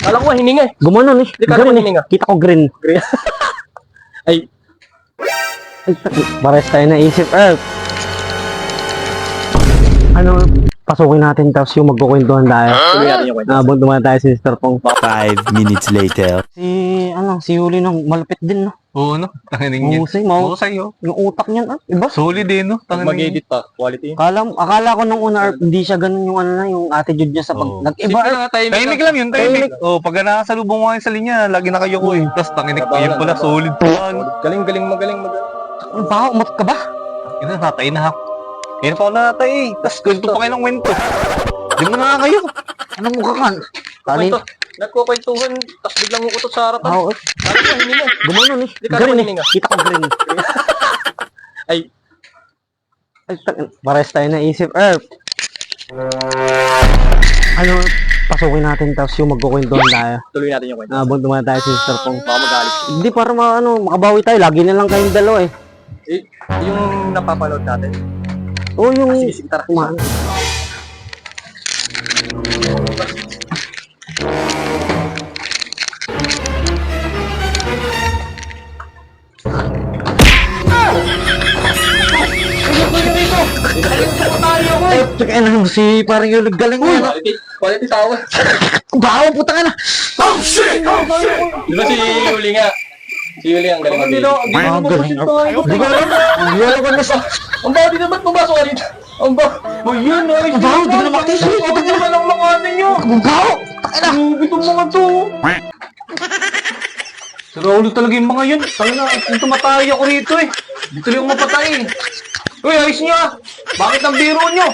Kala ko hininga eh. Gumanon eh. Hindi ka naman hininga. Kita ko green. Green. Ay, Pares tayo naisip. Ano, pasukin natin tapos yung magkukwentuhan tayo. tuloy natin yung kwento. Nabunto muna tayo si Mr. Pong. 5 minutes later. Si Yuli nang malapit din, no? Oo, no? Tangining niya. Mahusay, oh. Yung utak niyan, iba. Solid eh, no? Pag mag-edit pa, quality. Akala ko nung una, hindi siya ganun yung ano na, yung attitude niya sa pag... Oo. Nag-iba, Simple lang, Tahimik lang yun, tahimik. Oh, pag nakasalubong mo kayo sa linya, lagi na kayo ko eh. Tapos tanginik pa yun pala, solid pa. Ano? Galing. Ang baho, umat ka ba? Yun na, natay na ako. Ngayon pa ako natay eh. Tapos kwento pa kayo ng kwento. Di mo na kayo. Anong mukha ka? Kwento. Nagkukwentuhan, tapos biglang uutot sa harapan. Baho, Kala ko hininga eh. gumanon eh. Hindi ka Green naman eh. hininga. Kita ko green. Ay, Pares tayo naisip. Ano, pasukin natin tapos yung magkukwentuhan tayo. tuloy natin yung kwento. Nabunto muna tayo si Mr. Pong. Baka magalit. Hindi, para makabawi tayo. Lagi na lang kayong dalawa eh. Eh, yung napapanood natin. Oo, yung... Sige, tara. Tsaka ano, si parang yung galing mo. Quality tao. Baho, puta ka na. Di ba si Yuli nga? Si Yuli ang galing mag-edit. Hindi ko alam. Hindi ko alam na sa... Ang baho, di naman pumasok ka rito. Ang baho. Oh, yun ay. Ang baho, di ko na makita. Ang naman ang mga ano nyo. Ang baho. Itong mga to. Sa Raulo talaga yung mga yun. Tayo na, kung tumatay ako rito eh. Dito yung mapatay eh. Uy, ayos nyo ah. Bakit ang biro nyo?